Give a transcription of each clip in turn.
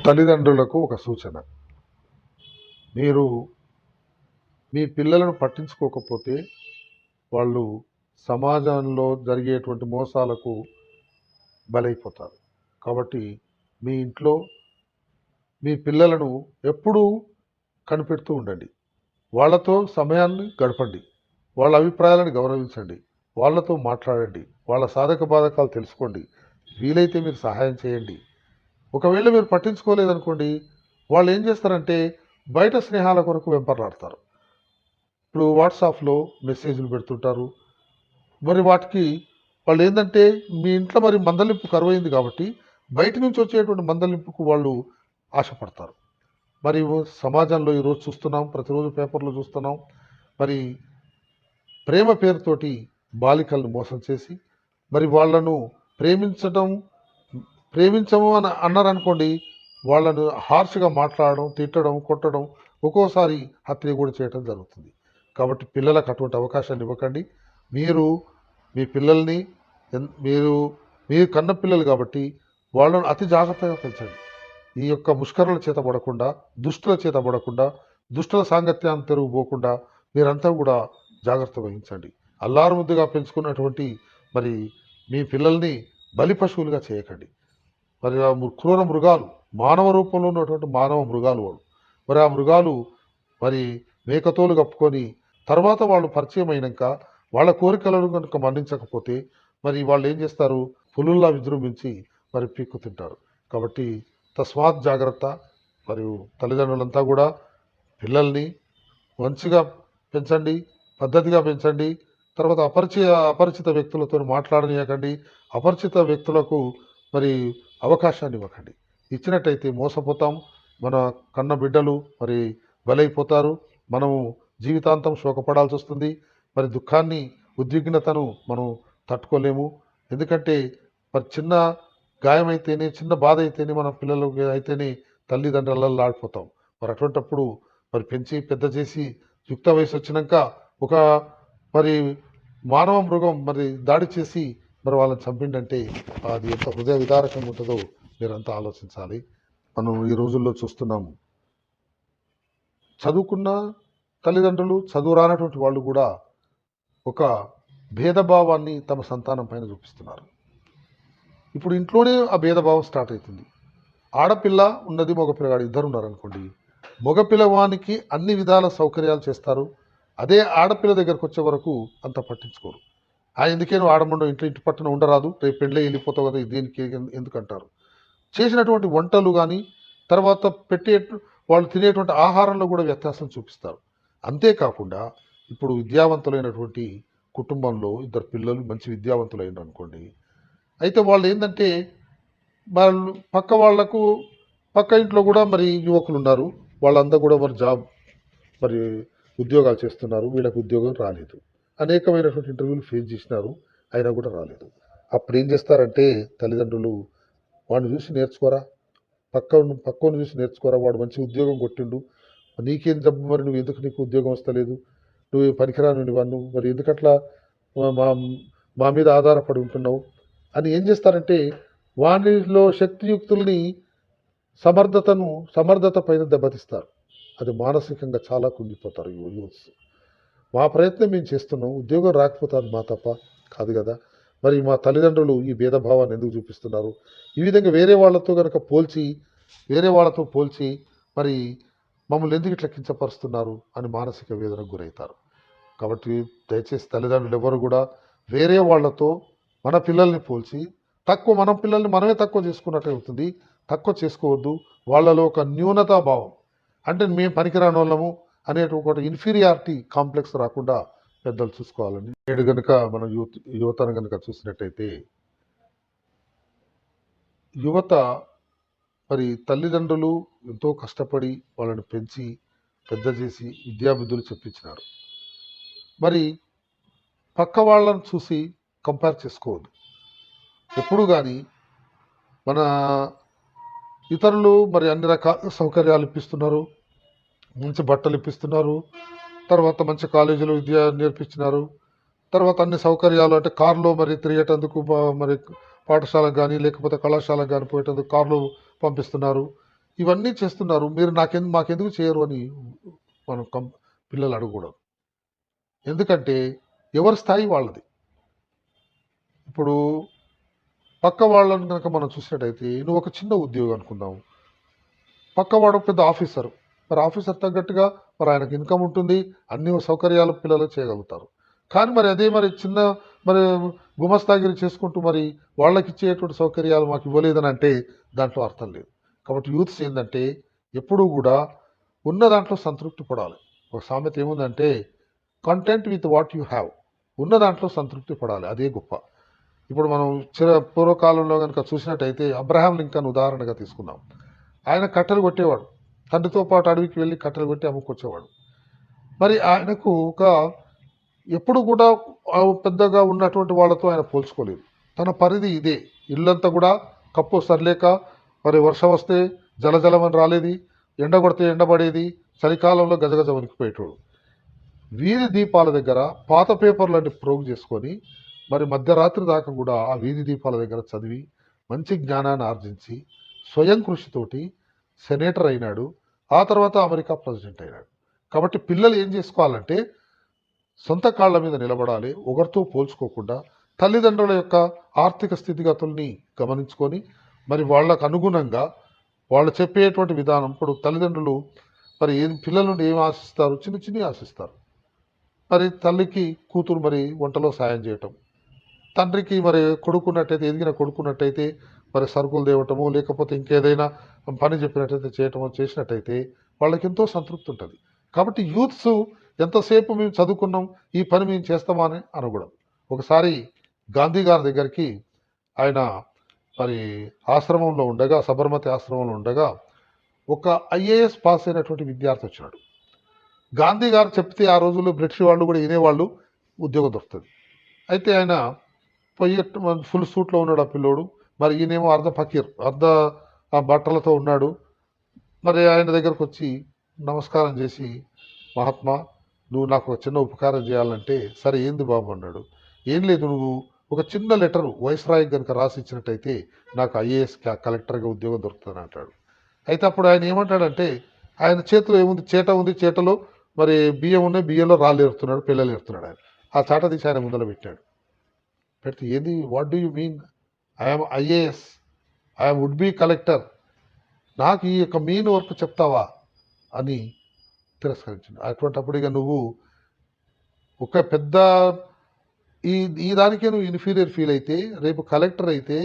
తల్లిదండ్రులకు ఒక సూచన. మీరు మీ పిల్లలను పట్టించుకోకపోతే వాళ్ళు సమాజంలో జరిగేటువంటి మోసాలకు బలైపోతారు. కాబట్టి మీ ఇంట్లో మీ పిల్లలను ఎప్పుడూ కనిపెడుతూ ఉండండి. వాళ్ళతో సమయాన్ని గడపండి. వాళ్ళ అభిప్రాయాలను గౌరవించండి. వాళ్ళతో మాట్లాడండి. వాళ్ళ సాధక బాధకాలు తెలుసుకోండి. వీలైతే మీరు సహాయం చేయండి. ఒకవేళ మీరు పట్టించుకోలేదనుకోండి, వాళ్ళు ఏం చేస్తారంటే బయట స్నేహాల కొరకు వెంపర్లాడతారు. ఇప్పుడు వాట్సాప్లో మెసేజ్లు పెడుతుంటారు. మరి వాటికి వాళ్ళు ఏంటంటే మీ ఇంట్లో మరి మందలింపు కరువైంది కాబట్టి బయట నుంచి వచ్చేటువంటి మందలింపుకు వాళ్ళు ఆశపడతారు. మరి సమాజంలో ఈరోజు చూస్తున్నాం, ప్రతిరోజు పేపర్లో చూస్తున్నాం. మరి ప్రేమ పేరుతోటి బాలికలను మోసం చేసి మరి వాళ్ళను ప్రేమించము అని అన్నారనుకోండి, వాళ్ళను హార్ష్గా మాట్లాడడం, తిట్టడం, కొట్టడం, ఒక్కోసారి హత్య కూడా చేయడం జరుగుతుంది. కాబట్టి పిల్లలకు అటువంటి అవకాశాన్ని ఇవ్వకండి. మీరు మీ పిల్లల్ని మీరు కన్న పిల్లలు కాబట్టి వాళ్ళను అతి జాగ్రత్తగా పెంచండి. ఈ యొక్క ముష్కరుల చేత పడకుండా, దుష్టుల చేత పడకుండా, దుష్టుల సాంగత్యాన్ని తిరుగుపోకుండా మీరంతా కూడా జాగ్రత్త వహించండి. అల్లారు ముద్దుగా పెంచుకున్నటువంటి మరి మీ పిల్లల్ని బలి పశువులుగా చేయకండి. మరి ఆ క్రూర మృగాలు, మానవ రూపంలో ఉన్నటువంటి మానవ మృగాలు వాళ్ళు. మరి ఆ మృగాలు మరి మేకతోలు కప్పుకొని తర్వాత వాళ్ళు పరిచయం అయినాక వాళ్ళ కోరికలను కనుక మన్నించకపోతే మరి వాళ్ళు ఏం చేస్తారు? పులుల్లా విజృంభించి మరి పీక్కు తింటారు. కాబట్టి తస్మాత్ జాగ్రత్త. మరియు తల్లిదండ్రులంతా కూడా పిల్లల్ని మంచిగా పెంచండి, పద్ధతిగా పెంచండి. తర్వాత అపరిచిత వ్యక్తులతో మాట్లాడనీయకండి. అపరిచిత వ్యక్తులకు మరి అవకాశాన్ని ఇవ్వకండి. ఇచ్చినట్టయితే మోసపోతాం. మన కన్న బిడ్డలు మరి బలైపోతారు. మనము జీవితాంతం శోకపడాల్సి వస్తుంది. మరి దుఃఖాన్ని, ఉద్విగ్నతను మనం తట్టుకోలేము. ఎందుకంటే మరి చిన్న గాయమైతేనే, చిన్న బాధ అయితేనే, మన పిల్లలకి అయితేనే తల్లిదండ్రులలో ఆడిపోతాం. మరి అటువంటప్పుడు మరి పెంచి పెద్ద చేసి యుక్త వయసు వచ్చినాక ఒక మరి మానవ మృగం మరి దాడి చేసి మరి వాళ్ళని చంపిండంటే అది ఎంత హృదయ విదారకంగా ఉంటుందో మీరంతా ఆలోచించాలి. మనం ఈ రోజుల్లో చూస్తున్నాము, చదువుకున్న తల్లిదండ్రులు, చదువు రానటువంటి వాళ్ళు కూడా ఒక భేదభావాన్ని తమ సంతానం పైన చూపిస్తున్నారు. ఇప్పుడు ఇంట్లోనే ఆ భేదభావం స్టార్ట్ అవుతుంది. ఆడపిల్ల ఉన్నది, మగ పిల్లగాడు ఇద్దరు ఉన్నారనుకోండి, మగ పిల్లవానికి అన్ని విధాల సౌకర్యాలు చేస్తారు. అదే ఆడపిల్ల దగ్గరకు వచ్చే వరకు అంత పట్టించుకోరు. ఎందుకే నువ్వు ఆడమండో ఇంటి పట్టున ఉండరాదు, రేపు పెళ్ళి వెళ్ళిపోతావు కదా, దీనికి ఎందుకంటారు. చేసినటువంటి వంటలు కానీ తర్వాత వాళ్ళు తినేటువంటి ఆహారంలో కూడా వ్యత్యాసం చూపిస్తారు. అంతేకాకుండా ఇప్పుడు విద్యావంతులైనటువంటి కుటుంబంలో ఇద్దరు పిల్లలు మంచి విద్యావంతులైన అనుకోండి, అయితే వాళ్ళు ఏంటంటే వాళ్ళు పక్క ఇంట్లో కూడా మరి యువకులు ఉన్నారు. వాళ్ళంతా కూడా మరి మరి ఉద్యోగాలు చేస్తున్నారు. వీళ్ళకి ఉద్యోగం రాలేదు. అనేకమైనటువంటి ఇంటర్వ్యూలు ఫేస్ చేసినారు, అయినా కూడా రాలేదు. అప్పుడు ఏం చేస్తారంటే తల్లిదండ్రులు, వాడిని చూసి నేర్చుకోరా, పక్కను చూసి నేర్చుకోరా, వాడు మంచి ఉద్యోగం కొట్టిండు, నీకేం జబ్బు, మరి నువ్వు ఎందుకు నీకు ఉద్యోగం వస్తలేదు, నువ్వు పనికిరాను వాళ్ళు, మరి ఎందుకట్లా మా మా మీద ఆధారపడి ఉంటున్నావు అని ఏం చేస్తారంటే వానిలో శక్తియుక్తుల్ని సమర్థత పైన దెబ్బతీస్తారు. అది మానసికంగా చాలా కుంగిపోతారు యూత్స్. మా ప్రయత్నం మేము చేస్తున్నాం, ఉద్యోగం రాకపోతే అది మా తప్ప కాదు కదా, మరి మా తల్లిదండ్రులు ఈ భేదభావాన్ని ఎందుకు చూపిస్తున్నారు, ఈ విధంగా వేరే వాళ్ళతో పోల్చి మరి మమ్మల్ని ఎందుకు ఇట్లా కించపరుస్తున్నారు అని మానసిక వేదనకు గురవుతారు. కాబట్టి దయచేసి తల్లిదండ్రులు ఎవరు కూడా వేరే వాళ్ళతో మన పిల్లల్ని పోల్చి మన పిల్లల్ని మనమే తక్కువ చేసుకున్నట్టు అవుతుంది. తక్కువ చేసుకోవద్దు. వాళ్ళలో ఒక న్యూనతా భావం, అంటే మేము పనికిరాని వాళ్ళము అనే ఒక ఇన్ఫీరియారిటీ కాంప్లెక్స్ రాకుండా పెద్దలు చూసుకోవాలని. నేడు కనుక మనం యువతను కనుక చూసినట్టయితే యువత మరి తల్లిదండ్రులు ఎంతో కష్టపడి వాళ్ళని పెంచి పెద్ద చేసి విద్యాబుద్ధులు చెప్పించినారు. మరి పక్క వాళ్ళని చూసి కంపేర్ చేసుకోవద్దు. ఎప్పుడు కానీ మన ఇతరులు మరి అన్ని రకాల సౌకర్యాలు ఇప్పిస్తున్నారు, మంచి బట్టలు ఇప్పిస్తున్నారు, తర్వాత మంచి కాలేజీలో విద్య నేర్పించినారు, తర్వాత అన్ని సౌకర్యాలు అంటే కారులో మరి తిరిగేటందుకు మరి పాఠశాలకు కానీ లేకపోతే కళాశాలకు కానీ పోయేటందుకు కారులో పంపిస్తున్నారు. ఇవన్నీ చేస్తున్నారు, మీరు మాకెందుకు చేయరు అని మనం పిల్లలు అడగకూడదు. ఎందుకంటే ఎవరి స్థాయి వాళ్ళది. ఇప్పుడు పక్క వాళ్ళని కనుక మనం చూసినట్టయితే, నువ్వు ఒక చిన్న ఉద్యోగం అనుకుందాం, పక్కవాడు ఒక పెద్ద ఆఫీసర్, మరి ఆఫీసర్ తగ్గట్టుగా మరి ఆయనకు ఇన్కమ్ ఉంటుంది, అన్ని సౌకర్యాలు పిల్లలు చేయగలుగుతారు. కానీ మరి అదే మరి చిన్న మరి గుమస్తాగిరి చేసుకుంటూ మరి వాళ్ళకి ఇచ్చేటువంటి సౌకర్యాలు మాకు ఇవ్వలేదని అంటే దాంట్లో అర్థం లేదు. కాబట్టి యూత్స్ ఏంటంటే ఎప్పుడూ కూడా ఉన్న దాంట్లో సంతృప్తి పడాలి. ఒక సామెత ఏముందంటే, content with what you have, ఉన్న దాంట్లో సంతృప్తి పడాలి, అదే గొప్ప. ఇప్పుడు మనం పూర్వకాలంలో కనుక చూసినట్టయితే అబ్రహాం లింకన్ ఉదాహరణగా తీసుకుందాం. ఆయన కట్టెలు కొట్టేవాడు, తండ్రితో పాటు అడవికి వెళ్ళి కట్టెలు కొట్టి అమ్ముకొచ్చేవాడు. మరి ఆయనకు ఒక ఎప్పుడు కూడా పెద్దగా ఉన్నటువంటి వాళ్ళతో ఆయన పోల్చుకోలేదు. తన పరిధి ఇదే, ఇల్లంతా కూడా కప్పు సరిలేక మరి వర్షం వస్తే జలజలమని రాలేది, ఎండ కొడితే ఎండబడేది, చలికాలంలో గజగజ వణికిపోయేటోడు. వీధి దీపాల దగ్గర పాత పేపర్లన్నీ ప్రోగు చేసుకొని మరి మధ్యరాత్రి దాకా కూడా ఆ వీధి దీపాల దగ్గర చదివి మంచి జ్ఞానాన్ని ఆర్జించి స్వయం కృషితోటి సెనేటర్ అయినాడు. ఆ తర్వాత అమెరికా ప్రెసిడెంట్ అయినాడు. కాబట్టి పిల్లలు ఏం చేసుకోవాలంటే సొంత కాళ్ళ మీద నిలబడాలి, ఒకరితో పోల్చుకోకుండా తల్లిదండ్రుల యొక్క ఆర్థిక స్థితిగతుల్ని గమనించుకొని మరి వాళ్ళకు అనుగుణంగా వాళ్ళు చెప్పేటువంటి విధానం. ఇప్పుడు తల్లిదండ్రులు మరి పిల్లల నుండి ఏం ఆశిస్తారు, చిన్న చిన్న ఆశిస్తారు. మరి తల్లికి కూతురు మరి వంటలో సాయం చేయటం, తండ్రికి మరి కొడుకున్నట్టయితే ఎదిగిన కొడుకున్నట్టయితే మరి సరుకులు తేవటము, లేకపోతే ఇంకేదైనా పని చెప్పినట్టయితే చేయటమో చేసినట్టయితే వాళ్ళకి ఎంతో సంతృప్తి ఉంటుంది. కాబట్టి యూత్స్ ఎంతసేపు మేము చదువుకున్నాం, ఈ పని మేము చేస్తామా అని అనకూడదు. ఒకసారి గాంధీ గారి దగ్గరికి ఆయన మరి ఆశ్రమంలో ఉండగా, సబర్మతి ఆశ్రమంలో ఉండగా ఒక ఐఏఎస్ పాస్ అయినటువంటి విద్యార్థి వచ్చినాడు. గాంధీ గారు చెప్తే ఆ రోజుల్లో బ్రిటిష్ వాళ్ళు కూడా వినేవాళ్ళు, ఉద్యోగం దొరుకుతుంది. అయితే ఆయన పోయి ఫుల్ సూట్లో ఉన్నాడు ఆ పిల్లోడు. మరి ఈయనేమో అర్ధ ఫకీర్, అర్ధ ఆ బట్టలతో ఉన్నాడు. మరి ఆయన దగ్గరకు వచ్చి నమస్కారం చేసి, మహాత్మా నువ్వు నాకు ఒక చిన్న ఉపకారం చేయాలంటే, సరే ఏంది బాబు అన్నాడు. ఏం లేదు, నువ్వు ఒక చిన్న లెటరు వైస్రాయ్ కనుక రాసి ఇచ్చినట్టయితే నాకు ఐఏఎస్ కలెక్టర్గా ఉద్యోగం దొరుకుతుంది అంటాడు. అయితే అప్పుడు ఆయన ఏమంటాడంటే, ఆయన చేతిలో ఏముంది, చేట ఉంది, చేటలో మరి బియ్యం ఉన్నాయి, బియ్యంలో రాళ్ళు ఏరుతున్నాడు, పిల్లలు ఏరుతున్నాడు. ఆయన ఆ చాట తీసి ఆయన ముందర పెట్టాడు. పెడితే ఏది, what do you mean, I'm IAS, I'm would be collector, నాకు ఈ యొక్క మెయిన్ వర్క్ చెప్తావా అని తిరస్కరించింది. అటువంటిప్పుడు ఇక నువ్వు ఒక పెద్ద ఈ ఈ దానికే నువ్వు ఇన్ఫీరియర్ ఫీల్ అయితే, రేపు కలెక్టర్ అయితే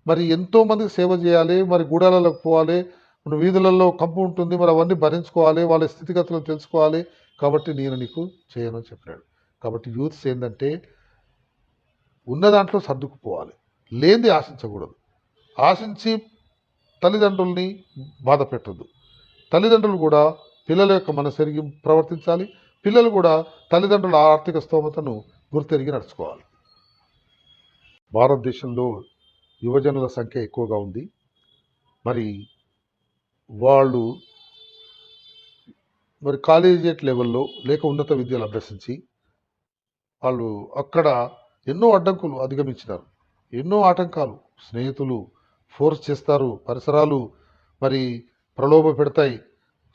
మరి ఎంతో మందికి సేవ చేయాలి, మరి గూడాలలోకి పోవాలి, వీధులలో కంపు ఉంటుంది, మరి అవన్నీ భరించుకోవాలి, వాళ్ళ స్థితిగతులను తెలుసుకోవాలి. కాబట్టి నేను నీకు చేయను అని చెప్పాడు. కాబట్టి యూత్స్ ఏంటంటే ఉన్న దాంట్లో సర్దుకుపోవాలి, లేనిది ఆశించకూడదు. ఆశించి తల్లిదండ్రుల్ని బాధ పెట్టద్దు. తల్లిదండ్రులు కూడా పిల్లల యొక్క మనసెరిగి ప్రవర్తించాలి. పిల్లలు కూడా తల్లిదండ్రుల ఆర్థిక స్తోమతను గుర్తెరిగి నడుచుకోవాలి. భారతదేశంలో యువజనుల సంఖ్య ఎక్కువగా ఉంది. మరి వాళ్ళు మరి కాలేజియేట్ లెవెల్లో లేక ఉన్నత విద్యలు అభ్యసించి వాళ్ళు అక్కడ ఎన్నో అడ్డంకులు అధిగమించినారు. ఎన్నో ఆటంకాలు, స్నేహితులు ఫోర్స్ చేస్తారు, పరిసరాలు మరి ప్రలోభ పెడతాయి,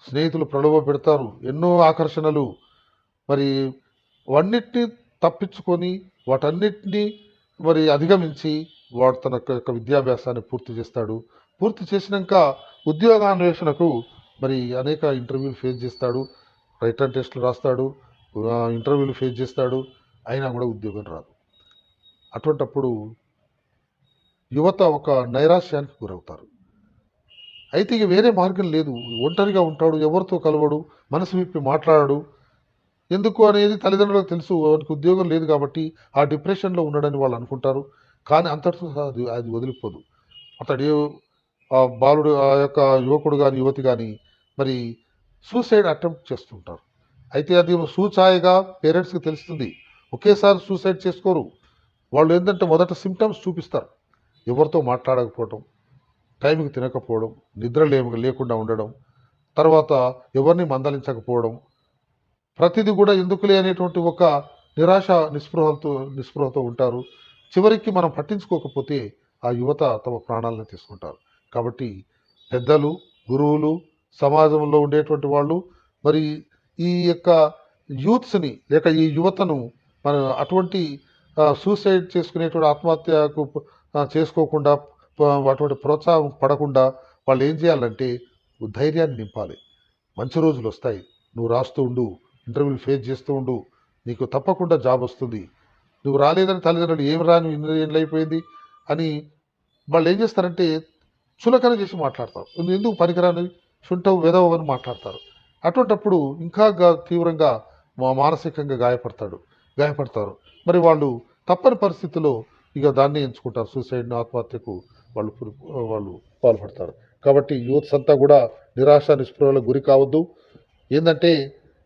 స్నేహితులు ప్రలోభ పెడతారు, ఎన్నో ఆకర్షణలు, మరి అవన్నిటినీ తప్పించుకొని వాటన్నిటినీ మరి అధిగమించి వాడు తన యొక్క విద్యాభ్యాసాన్ని పూర్తి చేస్తాడు. పూర్తి చేసినాక ఉద్యోగాన్వేషణకు మరి అనేక ఇంటర్వ్యూలు ఫేస్ చేస్తాడు, రిటర్న్ టెస్టులు రాస్తాడు, ఇంటర్వ్యూలు ఫేస్ చేస్తాడు, అయినా కూడా ఉద్యోగం రాదు. అటువంటప్పుడు యువత ఒక నైరాశ్యానికి గురవుతారు. అయితే ఇక వేరే మార్గం లేదు, ఒంటరిగా ఉంటాడు, ఎవరితో కలవడు, మనసు విప్పి మాట్లాడాడు. ఎందుకు అనేది తల్లిదండ్రులకు తెలుసు, వానికి ఉద్యోగం లేదు కాబట్టి ఆ డిప్రెషన్లో ఉన్నాడని వాళ్ళు అనుకుంటారు. కానీ అంతటితో అది వదిలిపోదు. అతడు బాలుడు, ఆ యొక్క యువకుడు కానీ యువతి కానీ మరి సూసైడ్ అటెంప్ట్ చేస్తుంటారు. అయితే అది సూచాయగా పేరెంట్స్కి తెలుస్తుంది. ఒకేసారి సూసైడ్ చేసుకోరు. వాళ్ళు ఏంటంటే మొదట సిమ్టమ్స్ చూపిస్తారు. ఎవరితో మాట్లాడకపోవడం, టైంకి తినకపోవడం, నిద్ర లేకుండా ఉండడం, తర్వాత ఎవరిని మందలించకపోవడం, ప్రతిదీ కూడా ఎందుకులే అనేటువంటి ఒక నిరాశ నిస్పృహతో ఉంటారు. చివరికి మనం పట్టించుకోకపోతే ఆ యువత తమ ప్రాణాలను తీసుకుంటారు. కాబట్టి పెద్దలు, గురువులు, సమాజంలో ఉండేటువంటి వాళ్ళు మరి ఈ యొక్క యూత్స్ని లేక ఈ యువతను మన అటువంటి సూసైడ్ చేసుకునేటువంటి ఆత్మహత్యకు చేసుకోకుండా అటువంటి ప్రోత్సాహం పడకుండా వాళ్ళు ఏం చేయాలంటే ధైర్యాన్ని నింపాలి. మంచి రోజులు వస్తాయి, నువ్వు రాస్తూ ఉండు, ఇంటర్వ్యూలు ఫేస్ చేస్తూ ఉండు, నీకు తప్పకుండా జాబ్ వస్తుంది. నువ్వు రాలేదని తల్లిదండ్రులు ఏం రాని ఇన్ని ఏళ్ళు అయిపోయింది అని వాళ్ళు ఏం చేస్తారంటే చులకన చేసి మాట్లాడతారు. ఎందుకు పనికిరాని శుంఠవు వెదవు అని మాట్లాడతారు. అటువంటప్పుడు ఇంకా తీవ్రంగా మానసికంగా గాయపడతారు. మరి వాళ్ళు తప్పని పరిస్థితుల్లో ఇక దాన్ని ఎంచుకుంటారు, సూసైడ్ను, ఆత్మహత్యకు వాళ్ళు పాల్పడతారు. కాబట్టి యూత్స్ అంతా కూడా నిరాశ నిస్పృహలకు గురి కావద్దు. ఏంటంటే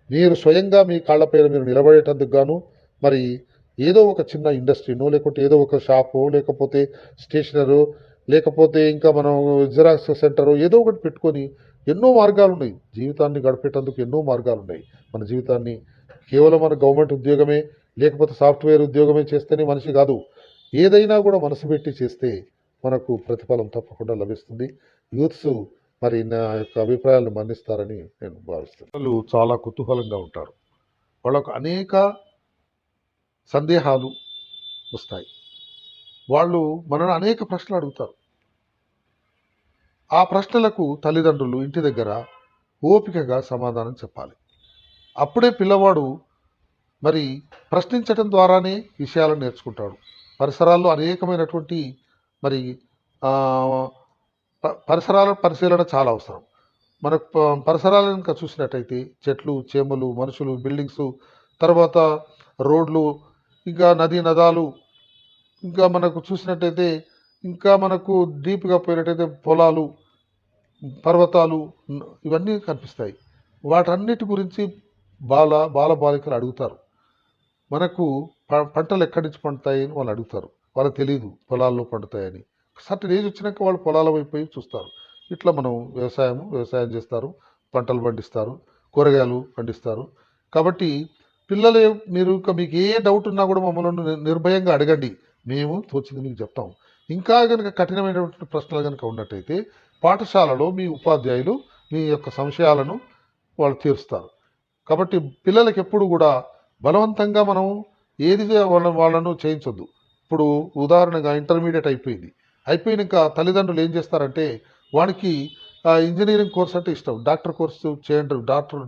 మీరు స్వయంగా మీ కాళ్ళపైన మీరు నిలబడేటందుకు గాను మరి ఏదో ఒక చిన్న ఇండస్ట్రీనో లేకపోతే ఏదో ఒక షాపో లేకపోతే స్టేషనరో లేకపోతే ఇంకా మనం జిరాక్స్ సెంటరో ఏదో ఒకటి పెట్టుకొని ఎన్నో మార్గాలు ఉన్నాయి. జీవితాన్ని గడిపేటందుకు ఎన్నో మార్గాలు ఉన్నాయి. మన జీవితాన్ని కేవలం మన గవర్నమెంట్ ఉద్యోగమే లేకపోతే సాఫ్ట్వేర్ ఉద్యోగమే చేస్తేనే మనిషి కాదు. ఏదైనా కూడా మనసు పెట్టి చేస్తే మనకు ప్రతిఫలం తప్పకుండా లభిస్తుంది. యూత్స్ మరి నా యొక్క అభిప్రాయాలను మన్నిస్తారని నేను భావిస్తున్నాను. వాళ్ళు చాలా కుతూహలంగా ఉంటారు. వాళ్ళకు అనేక సందేహాలు వస్తాయి. వాళ్ళు మనల్ని అనేక ప్రశ్నలు అడుగుతారు. ఆ ప్రశ్నలకు తల్లిదండ్రులు ఇంటి దగ్గర ఓపికగా సమాధానం చెప్పాలి. అప్పుడే పిల్లవాడు మరి ప్రశ్నించడం ద్వారానే విషయాలను నేర్చుకుంటాడు. పరిసరాల్లో అనేకమైనటువంటి మరి పరిసరాల పరిశీలన చాలా అవసరం. మనకు పరిసరాలను కనుక చూసినట్టయితే చెట్లు, చేమలు, మనుషులు, బిల్డింగ్స్, తర్వాత రోడ్లు, ఇంకా నదీ నదాలు, ఇంకా మనకు చూసినట్టయితే ఇంకా మనకు డీప్గా పోయినట్టయితే పొలాలు, పర్వతాలు ఇవన్నీ కనిపిస్తాయి. వాటన్నిటి గురించి బాలబాలికలు అడుగుతారు. మనకు పంటలు ఎక్కడి నుంచి పండుతాయి అని వాళ్ళు అడుగుతారు. వాళ్ళకి తెలియదు పొలాల్లో పండుతాయని. సర్టన్ ఏజ్ వచ్చినాక వాళ్ళు పొలాల వైపు చూస్తారు. ఇట్లా మనం వ్యవసాయం చేస్తారు, పంటలు పండిస్తారు, కూరగాయలు పండిస్తారు. కాబట్టి పిల్లలు మీరు మీకు ఏ డౌట్ ఉన్నా కూడా మమ్మల్ని నిర్భయంగా అడగండి, మేము తోచింది మీకు చెప్తాం. ఇంకా కనుక కఠినమైనటువంటి ప్రశ్నలు కనుక ఉన్నట్టయితే పాఠశాలలో మీ ఉపాధ్యాయులు మీ యొక్క సంశయాలను వాళ్ళు తీరుస్తారు. కాబట్టి పిల్లలకి ఎప్పుడు కూడా బలవంతంగా మనం ఏది వాళ్ళను చేయించొద్దు. ఇప్పుడు ఉదాహరణగా ఇంటర్మీడియట్ అయిపోయినాక తల్లిదండ్రులు ఏం చేస్తారంటే వానికి ఇంజనీరింగ్ కోర్స్ అంటే ఇష్టం, డాక్టర్ కోర్సు చేయండి,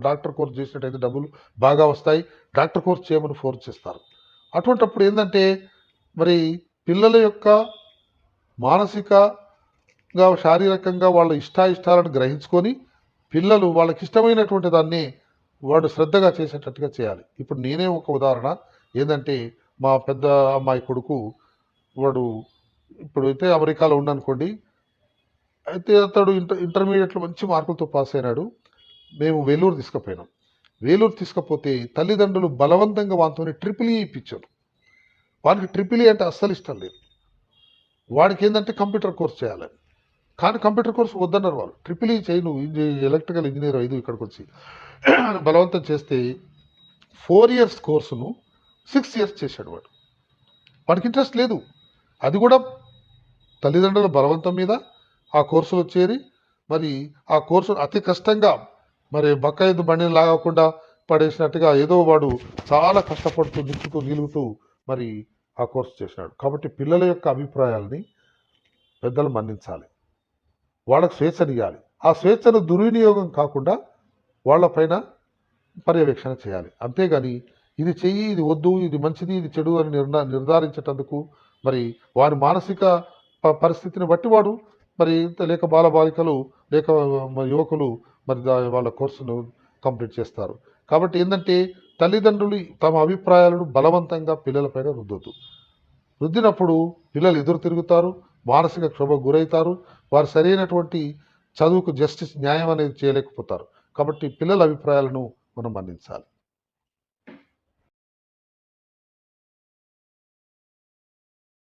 డాక్టర్ కోర్స్ చేసినట్టయితే డబ్బులు బాగా వస్తాయి, డాక్టర్ కోర్స్ చేయమని ఫోర్స్ చేస్తారు. అటువంటప్పుడు ఏంటంటే మరి పిల్లల యొక్క మానసికంగా శారీరకంగా వాళ్ళ ఇష్టాయిష్టాలను గ్రహించుకొని పిల్లలు వాళ్ళకి ఇష్టమైనటువంటి దాన్ని వాడు శ్రద్ధగా చేసేటట్టుగా చేయాలి. ఇప్పుడు నేనే ఒక ఉదాహరణ ఏంటంటే మా పెద్ద అమ్మాయి కొడుకు వాడు ఇప్పుడైతే అమెరికాలో ఉండనుకోండి, అయితే అతడు ఇంటర్మీడియట్లో మంచి మార్కులతో పాస్ అయినాడు. మేము వేలూరు తీసుకుపోయినాం. వేలూరు తీసుకపోతే తల్లిదండ్రులు బలవంతంగా వానితో ట్రిపుల్ ఈ ఇప్పించారు. వానికి ట్రిపుల్ ఈ అంటే అస్సలు ఇష్టం లేదు. వాడికి ఏంటంటే కంప్యూటర్ కోర్స్ చేయాలని, కానీ కంప్యూటర్ కోర్స్ వద్దన్నారు వాళ్ళు. ట్రిపుల్ ఈ చేయి, నువ్వు ఎలక్ట్రికల్ ఇంజనీర్ ఇది ఇక్కడికి వచ్చి బలవంతం చేస్తే 4 years కోర్సును 6 years చేశాడు. వాడికి ఇంట్రెస్ట్ లేదు. అది కూడా తల్లిదండ్రుల బలవంతం మీద ఆ కోర్సులో చేరి మరి ఆ కోర్సు అతి కష్టంగా మరి బకాయిదు బండిని లాగకుండా పడేసినట్టుగా ఏదో వాడు చాలా కష్టపడుతూ నిలుగుతూ మరి ఆ కోర్సు చేసినాడు. కాబట్టి పిల్లల యొక్క అభిప్రాయాలని పెద్దలు మన్నించాలి, వాళ్ళకు స్వేచ్ఛనియాలి. ఆ స్వేచ్ఛను దుర్వినియోగం కాకుండా వాళ్ళపైన పర్యవేక్షణ చేయాలి. అంతేగాని ఇది చెయ్యి, ఇది వద్దు, ఇది మంచిది, ఇది చెడు అని నిర్ధారించేటందుకు మరి వారి మానసిక పరిస్థితిని బట్టి వాడు మరి లేక బాలబాలికలు లేక యువకులు మరి వాళ్ళ కోర్సును కంప్లీట్ చేస్తారు. కాబట్టి ఏంటంటే తల్లిదండ్రులు తమ అభిప్రాయాలను బలవంతంగా పిల్లలపైన రుద్దినప్పుడు పిల్లలు ఎదురు తిరుగుతారు, మానసిక క్షోభకు గురవుతారు, వారు సరైనటువంటి చదువుకు జస్టిస్ న్యాయం అనేది చేయలేకపోతారు. కాబట్టి పిల్లల అభిప్రాయాలను మనం మన్నించాలి.